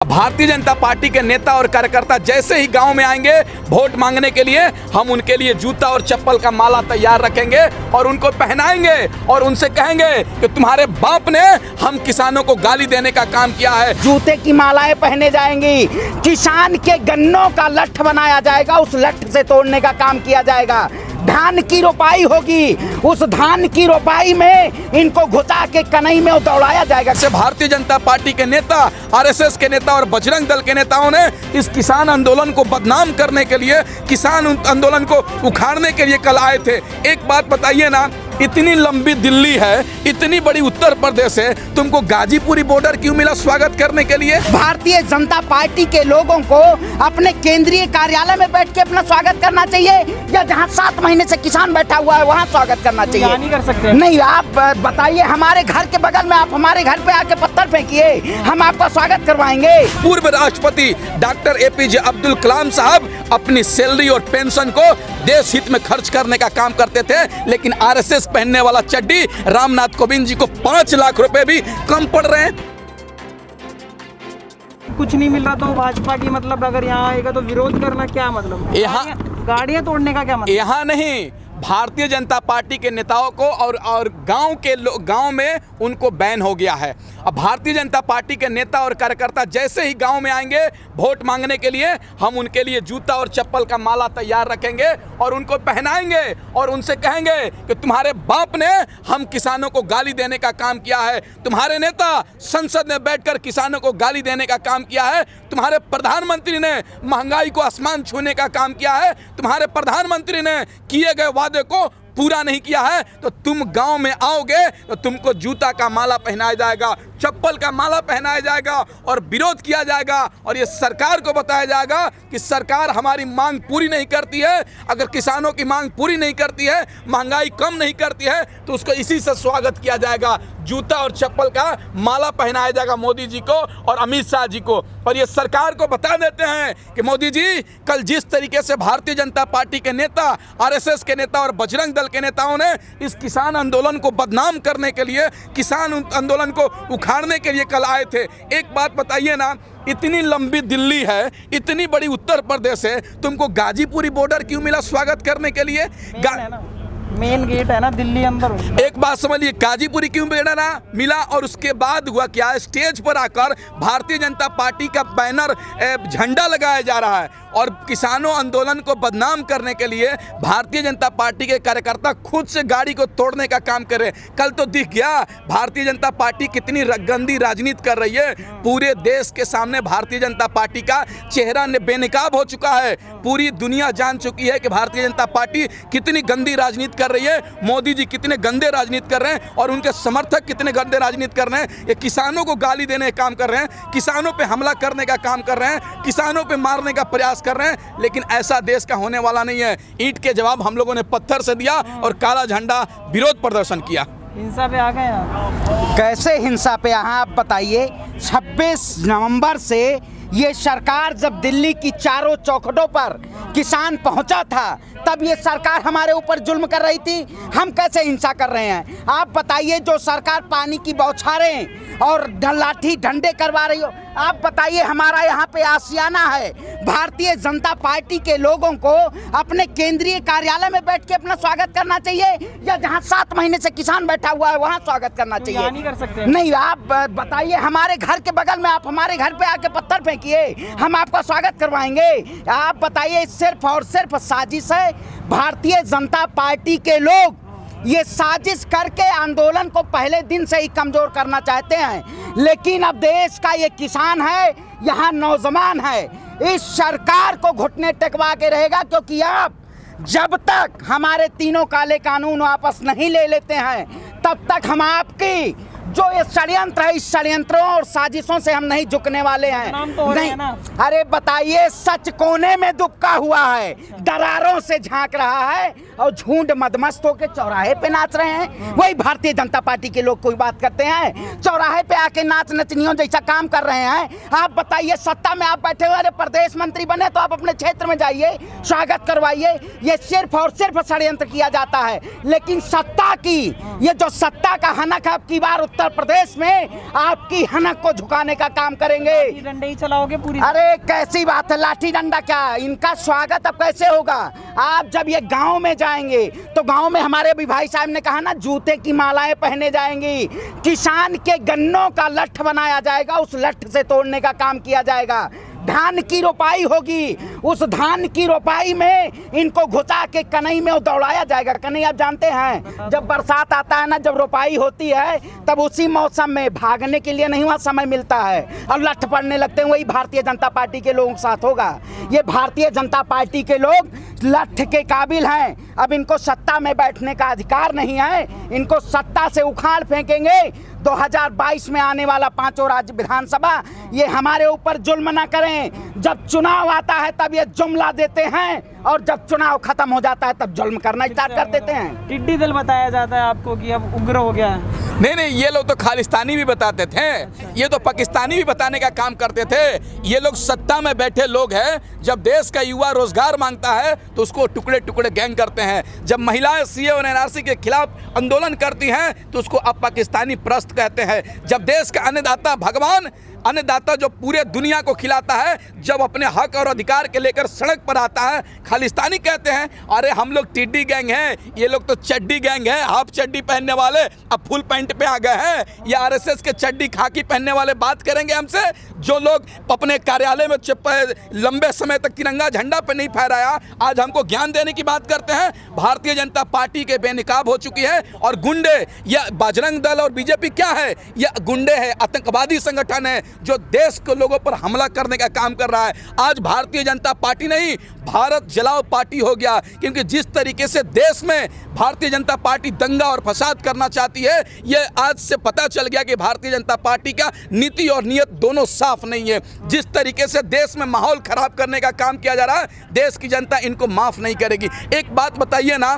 Bharatiya Janata party के नेता और कार्यकर्ता जैसे ही गांव में आएंगे वोट मांगने के लिए, हम उनके लिए जूता और चप्पल का माला तैयार रखेंगे और उनको पहनाएंगे और उनसे कहेंगे कि तुम्हारे बाप ने हम किसानों को गाली देने का काम किया है। जूते की मालाएं पहने जाएंगी, किसान के गन्नों का लठ बनाया जाएगा, उस लठ से तोड़ने का काम किया जाएगा। धान की रोपाई होगी, उस धान की रोपाई में इनको घुसा के कनई में दौड़ाया जाएगा। से भारतीय जनता पार्टी के नेता, आरएसएस के नेता और बजरंग दल के नेताओं ने इस किसान आंदोलन को बदनाम करने के लिए, किसान आंदोलन को उखाड़ने के लिए कल आए थे। एक बात बताइए ना, इतनी लंबी दिल्ली है, इतनी बड़ी उत्तर प्रदेश है, तुमको गाजीपुरी बॉर्डर क्यों मिला स्वागत करने के लिए? भारतीय जनता पार्टी के लोगों को अपने केंद्रीय कार्यालय में बैठ के अपना स्वागत करना चाहिए या जहां 7 महीने से किसान बैठा हुआ है वहां स्वागत करना चाहिए? नहीं कर सकते। नहीं, आप बताइए, हमारे घर के बगल में आप हमारे घर पे आके पत्थर फेंकिए, हम आपका स्वागत करवाएंगे। पूर्व राष्ट्रपति डॉक्टर एपीजे अब्दुल कलाम साहब अपनी सैलरी और पेंशन को देश हित में खर्च करने का काम करते थे, लेकिन आरएसएस पहनने वाला चड्डी रामनाथ कोविंद जी को 5 लाख रुपए भी कम पड़ रहे हैं। कुछ नहीं मिल रहा तो भाजपा की मतलब अगर यहाँ आएगा तो विरोध करना क्या मतलब? यहाँ गाड़ियाँ तोड़ने का क्या मतलब? यहाँ नहीं, भारतीय जनता पार्टी के नेताओं को और गांव में उनको बैन हो गया है। अब भारतीय जनता पार्टी के नेता और कार्यकर्ता जैसे ही गांव में आएंगे वोट मांगने के लिए, हम उनके लिए जूता और चप्पल का माला तैयार रखेंगे और उनको पहनाएंगे और उनसे कहेंगे कि तुम्हारे बाप ने हम किसानों को गाली देने का काम किया है, तुम्हारे नेता संसद में बैठकर किसानों को गाली देने का काम किया है, तुम्हारे प्रधानमंत्री ने महंगाई को आसमान छूने का काम किया है, तुम्हारे प्रधानमंत्री ने किए गए वादे को पूरा नहीं किया है। तो तुम गांव में आओगे तो तुमको जूता का माला पहनाया जाएगा, चप्पल का माला पहनाया जाएगा और विरोध किया जाएगा और ये सरकार को बताया जाएगा कि सरकार हमारी मांग पूरी नहीं करती है। अगर किसानों की मांग पूरी नहीं करती है, महंगाई कम नहीं करती है, तो उसको इसी से स्वागत किया जाएगा, जूता और चप्पल का माला पहनाया जाएगा मोदी जी को और अमित शाह जी को। और ये सरकार को बता देते हैं कि मोदी जी, कल जिस तरीके से भारतीय जनता पार्टी के नेता, आरएसएस के नेता और बजरंग दल के नेताओं ने इस किसान आंदोलन को बदनाम करने के लिए, किसान आंदोलन को उखाड़ने के लिए कल आए थे। एक बात बताइए ना, इतनी लंबी दिल्ली है, इतनी बड़ी उत्तर प्रदेश है, तुमको गाजीपुरी बॉर्डर क्यों मिला स्वागत करने के लिए? मेन गेट है ना दिल्ली अंदर। एक बात समझिए, गाजीपुरी क्यों मिला और उसके बाद हुआ क्या? स्टेज पर आकर भारतीय जनता पार्टी का बैनर, झंडा लगाया जा रहा है और किसानों आंदोलन को बदनाम करने के लिए भारतीय जनता पार्टी के कार्यकर्ता खुद से गाड़ी को तोड़ने का काम कर रहे हैं। कल तो दिख गया भारतीय जनता पार्टी कितनी गंदी राजनीति कर रही है। पूरे देश के सामने भारतीय जनता पार्टी का चेहरा बेनकाब हो चुका है। पूरी दुनिया जान चुकी है कि भारतीय जनता पार्टी कितनी गंदी राजनीति कर रही है, मोदी जी कितने गंदे राजनीति कर रहे हैं और उनके समर्थक कितने गंदे राजनीति कर रहे हैं। ये किसानों को गाली देने का काम कर रहे हैं, किसानों पे हमला करने का काम कर रहे हैं, किसानों पे मारने का प्रयास कर रहे हैं। लेकिन ऐसा देश का होने वाला नहीं है। ईंट के जवाब हम लोगों ने पत्थर से दिया और काला झंडा विरोध प्रदर्शन किया। हिंसा पे आ गए हैं। कैसे हिंसा पे? यहाँ आप बताइए, 26 नवंबर से ये सरकार जब दिल्ली की चारों चौखटों पर किसान पहुंचा था, तब ये सरकार हमारे ऊपर जुल्म कर रही थी। हम कैसे हिंसा कर रहे हैं? आप बताइए, जो सरकार पानी की बौछारें और लाठी डंडे करवा रही हो, आप बताइए, हमारा यहाँ पे आशियाना है। भारतीय जनता पार्टी के लोगों को अपने केंद्रीय कार्यालय में बैठ के अपना स्वागत करना चाहिए या जहाँ 7 महीने से किसान बैठा हुआ है वहाँ स्वागत करना चाहिए? नहीं कर सकते। नहीं, आप बताइए, हमारे घर के बगल में आप हमारे घर पे आके पत्थर फेंकिए, हम आपका स्वागत करवाएंगे। आप बताइए, सिर्फ और सिर्फ साजिश है। भारतीय जनता पार्टी के लोग ये साजिश करके आंदोलन को पहले दिन से ही कमजोर करना चाहते हैं, लेकिन अब देश का ये किसान है, यहाँ नौजवान है, इस सरकार को घुटने टेकवा के रहेगा, क्योंकि आप जब तक हमारे तीनों काले कानून वापस नहीं ले लेते हैं, तब तक हम आपकी जो ये षड्यंत्र है, इस षड्यंत्रों और साजिशों से हम नहीं झुकने वाले हैं। नाम तो हो रहे हैं ना। अरे बताइए, सच कोने में दुबका हुआ है, दरारों से झांक रहा है और झुंड मदमस्त होकर चौराहे पे नाच रहे हैं। वही भारतीय जनता पार्टी के लोग कोई बात करते हैं, चौराहे पे आके नाच नचनियों जैसा काम कर रहे हैं। आप बताइए, सत्ता में आप बैठे हुए, अरे प्रदेश मंत्री बने तो आप अपने क्षेत्र में जाइए, स्वागत करवाइए। ये सिर्फ और सिर्फ षड्यंत्र किया जाता है। लेकिन सत्ता की, ये जो सत्ता का हनक है, अब की बार उत्तर प्रदेश में आपकी हनक को झुकाने का काम करेंगे। डंडे ही चलाओगे पूरी? अरे कैसी बात है, लाठी डंडा क्या, इनका स्वागत अब कैसे होगा? आप जब ये गांव में जाएंगे तो गांव में हमारे भी भाई साहब ने कहा ना, जूते की मालाएं पहने जाएंगी, किसान के गन्नों का लठ बनाया जाएगा, उस लठ से तोड़ने का काम किया जाएगा। धान की रोपाई होगी, उस धान की रोपाई में इनको घुसा के कनई में दौड़ाया जाएगा। कनई आप जानते हैं, जब बरसात आता है ना, जब रोपाई होती है, तब उसी मौसम में भागने के लिए नहीं वहाँ समय मिलता है और लठ पड़ने लगते हैं। वही भारतीय जनता पार्टी के लोगों के साथ होगा। ये भारतीय जनता पार्टी के लोग लठ के काबिल हैं। अब इनको सत्ता में बैठने का अधिकार नहीं है, इनको सत्ता से उखाड़ फेंकेंगे। 2022 में आने वाला 5 राज्य विधानसभा, ये हमारे ऊपर जुल्म ना करें। जब चुनाव आता है तब ये जुमला देते हैं, और जब चुनाव खत्म हो जाता है तब जुल्म करना स्टार्ट कर देते हैं। टिड्डी दल बताया जाता है आपको कि अब उग्र हो गया है। नहीं, ये लोग तो खालिस्तानी भी बताते थे, ये तो पाकिस्तानी भी बताने का काम करते थे। ये लोग सत्ता में बैठे लोग हैं, जब देश का युवा रोजगार मांगता है तो उसको टुकड़े टुकड़े गैंग करते हैं। जब महिलाएं सीए और एनआरसी के खिलाफ आंदोलन करती हैं तो उसको अब पाकिस्तानी प्रस्त कहते हैं। जब देश का अन्नदाता भगवान, अन्नदाता जो पूरे दुनिया को खिलाता है, जब अपने हक और अधिकार के लेकर सड़क पर आता है, खालिस्तानी कहते हैं। अरे हम लोग टिड्डी गैंग हैं, ये लोग तो चड्डी गैंग है, हाफ चड्डी पहनने वाले अब फुल पैंट पे आ गए हैं। ये आरएसएस के चड्डी खाकी पहनने वाले बात करेंगे हमसे, जो लोग अपने कार्यालय में लंबे समय तक तिरंगा झंडा पे नहीं फहराया, आज हमको ज्ञान देने की बात करते हैं। भारतीय जनता पार्टी के बेनकाब हो चुकी है। और गुंडे, या बजरंग दल और बीजेपी क्या है? यह गुंडे है, आतंकवादी संगठन है जो देश के लोगों पर हमला करने का काम कर रहा है। आज भारतीय जनता पार्टी नहीं, भारत जलाओ पार्टी हो गया, क्योंकि जिस तरीके से देश में भारतीय जनता पार्टी दंगा और फसाद करना चाहती है, यह आज से पता चल गया कि भारतीय जनता पार्टी का नीति और नियत दोनों साफ नहीं है। जिस तरीके से देश में माहौल खराब करने का काम किया जा रहा है, देश की जनता इनको माफ नहीं करेगी। एक बात बताइए ना,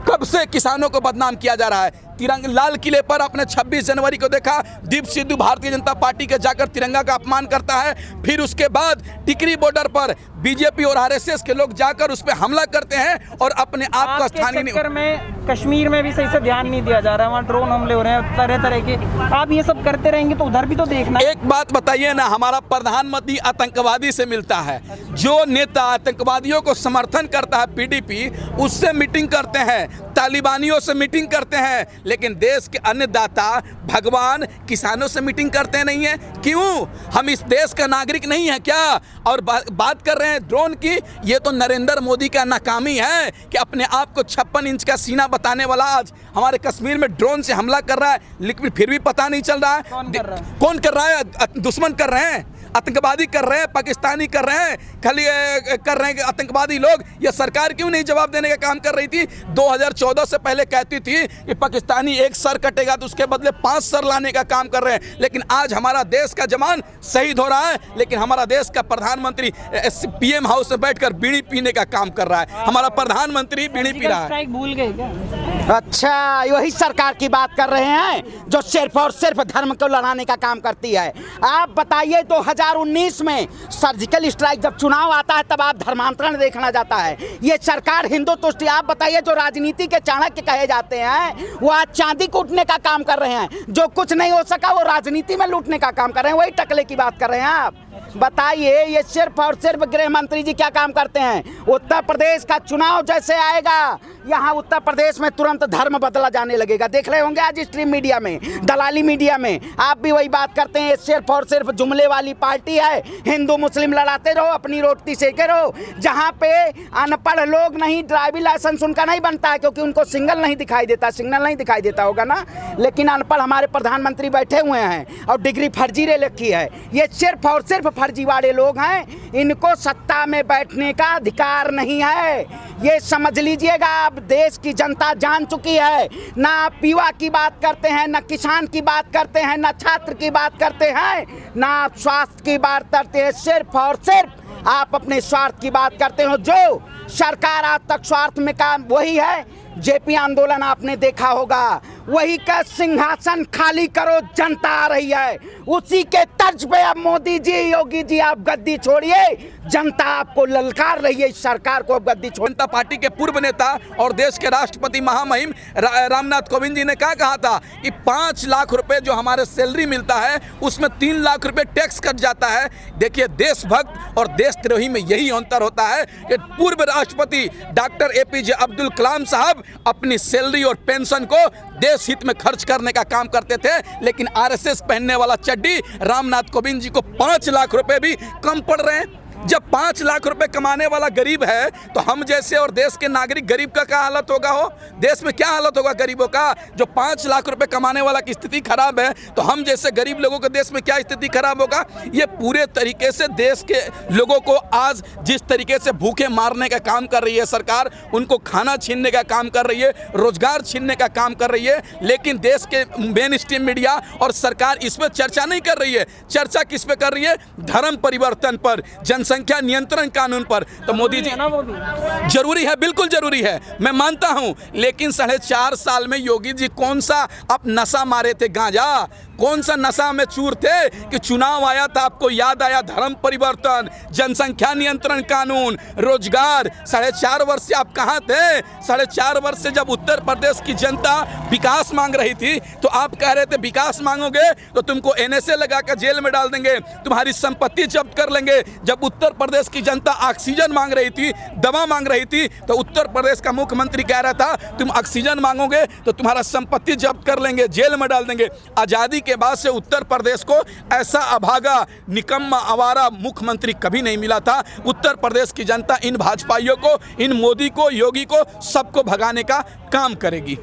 कब से किसानों को बदनाम किया जा रहा है? तिरंगा, लाल किले पर आपने 26 जनवरी को देखा, दीप सिद्धू भारतीय जनता पार्टी के जाकर तिरंगा का अपमान करता है। फिर उसके बाद टिकरी बॉर्डर पर बीजेपी और आरएसएस के लोग जाकर उस पर हमला करते हैं और अपने आप का स्थानीय में कश्मीर में भी सही से ध्यान नहीं दिया जा रहा है, वहाँ ड्रोन हमले हो रहे हैं तरह तरह के। आप ये सब करते रहेंगे तो उधर भी तो देखना। एक बात बताइए ना, हमारा प्रधानमंत्री आतंकवादी से मिलता है, जो नेता आतंकवादियों को समर्थन करता है पीडीपी, उससे मीटिंग करते हैं, तालिबानियों से मीटिंग करते हैं, लेकिन देश के अन्नदाता भगवान किसानों से मीटिंग करते नहीं है। क्यों? हम इस देश का नागरिक नहीं है क्या? और बात कर रहे हैं ड्रोन की, ये तो नरेंद्र मोदी का नाकामी है कि अपने आप को 56 इंच का सीना बताने वाला आज हमारे कश्मीर में ड्रोन से हमला कर रहा है, लेकिन फिर भी पता नहीं चल रहा है कौन कर रहा है। दुश्मन कर रहे हैं, आतंकवादी कर रहे हैं, पाकिस्तानी कर रहे हैं, खाली कर रहे हैं आतंकवादी लोग। ये सरकार क्यों नहीं जवाब देने का काम कर रही थी? 2014 से पहले कहती थी कि पाकिस्तानी एक सर कटेगा तो उसके बदले 5 सर लाने का काम कर रहे हैं, लेकिन आज हमारा देश का जवान शहीद हो रहा है, लेकिन हमारा देश का प्रधानमंत्री पीएम हाउस में बैठकर बीड़ी पीने का काम कर रहा है। हमारा प्रधानमंत्री बीड़ी पी रहा है। भूल गए क्या? अच्छा, वही सरकार की बात कर रहे हैं जो सिर्फ और सिर्फ धर्म को लड़ाने का काम करती है। आप बताइए, 2019 में सर्जिकल स्ट्राइक, जब चुनाव आता है तब आप धर्मांतरण देखना जाता है। ये सरकार हिंदुत्व, आप बताइए, जो राजनीति के चाणक्य कहे जाते हैं वो आज चांदी कूटने का काम कर रहे हैं। जो कुछ नहीं हो सका वो राजनीति में लूटने का काम कर रहे हैं। वही टकले की बात कर रहे हैं आप। बताइए, ये सिर्फ और सिर्फ गृह मंत्री जी क्या काम करते हैं? उत्तर प्रदेश का चुनाव जैसे आएगा, यहाँ उत्तर प्रदेश में तुरंत धर्म बदला जाने लगेगा। देख रहे होंगे आज स्ट्रीम मीडिया में, दलाली मीडिया में आप भी वही बात करते हैं। सिर्फ और सिर्फ जुमले वाली पार्टी है। हिंदू मुस्लिम लड़ाते रहो, अपनी रोटी सेके रहो। जहाँ पे अनपढ़ लोग नहीं, ड्राइविंग लाइसेंस उनका नहीं बनता है क्योंकि उनको सिग्नल नहीं दिखाई देता होगा ना, लेकिन अनपढ़ हमारे प्रधानमंत्री बैठे हुए हैं और डिग्री फर्जी ले रखी है। ये सिर्फ और सिर्फ फर्जीवाड़े लोग हैं, इनको सत्ता में बैठने का अधिकार नहीं है। ये समझ लीजिएगा, अब देश की जनता जान चुकी है। ना आप युवा की बात करते हैं, ना किसान की बात करते हैं, ना छात्र की बात करते हैं, ना आप स्वास्थ्य की बात करते हैं। सिर्फ और सिर्फ आप अपने स्वार्थ की बात करते हो। जो सरकार आज तक स्वार्थ में काम वही है। जेपी आंदोलन आपने देखा होगा, वही का सिंहासन खाली करो जनता आ रही है, उसी के तर्ज पे अब मोदी जी, योगी जी आप गद्दी छोड़िए, जनता आपको ललकार रही है, इस सरकार को अब गद्दी छोड़। जनता पार्टी के पूर्व नेता और देश के राष्ट्रपति महामहिम रामनाथ कोविंद जी ने क्या कहा था कि 5 लाख रुपए जो हमारे सैलरी मिलता है उसमें 3 लाख रुपए टैक्स कट जाता है। देखिए, देशभक्त और देशद्रोही में यही अंतर होता है कि पूर्व राष्ट्रपति डॉक्टर APJ अब्दुल कलाम साहब अपनी सैलरी और पेंशन को देश हित में खर्च करने का काम करते थे, लेकिन RSS पहनने वाला चड्डी रामनाथ कोविंद जी को 5 लाख रुपए भी कम पड़ रहे हैं। जब 5 लाख रुपए कमाने वाला गरीब है तो हम जैसे और देश के नागरिक गरीब का क्या हालत होगा? हो देश में क्या हालत होगा गरीबों का? जो 5 लाख रुपए कमाने वाला की स्थिति खराब है तो हम जैसे गरीब लोगों के देश में क्या स्थिति खराब होगा? ये पूरे तरीके से देश के लोगों को आज जिस तरीके से भूखे मारने का काम कर रही है सरकार, उनको खाना छीनने का काम कर रही है, रोजगार छीनने का काम कर रही है, लेकिन देश के मेन स्ट्रीम मीडिया और सरकार इस पर चर्चा नहीं कर रही है। चर्चा किस पे कर रही है? धर्म परिवर्तन पर, जनसंख्या नियंत्रण कानून पर। तो मोदी जी जरूरी है, बिल्कुल जरूरी है, मैं मानता हूं, लेकिन 4.5 साल में योगी जी कौन सा आप नशा मारे थे? गांजा? कौन सा नशा में चूर थे कि चुनाव आया था आपको याद आया धर्म परिवर्तन, जनसंख्या नियंत्रण कानून, रोजगार? 4.5 वर्ष से आप कहां थे? 4.5 वर्ष से जब उत्तर प्रदेश की जनता विकास मांग रही थी तो आप कह रहे थे विकास मांगोगे तो तुमको NSA लगाकर जेल में डाल देंगे, तुम्हारी संपत्ति जब्त कर लेंगे। जब उत्तर प्रदेश की जनता ऑक्सीजन मांग रही थी, दवा मांग रही थी, तो उत्तर प्रदेश का मुख्यमंत्री कह रहा था तुम ऑक्सीजन मांगोगे तो तुम्हारा संपत्ति जब्त कर लेंगे, जेल में डाल देंगे। आजादी के बाद से उत्तर प्रदेश को ऐसा अभागा, निकम्मा, आवारा मुख्यमंत्री कभी नहीं मिला था। उत्तर प्रदेश की जनता इन भाजपाइयों को, इन मोदी को, योगी को, सबको भगाने का काम करेगी।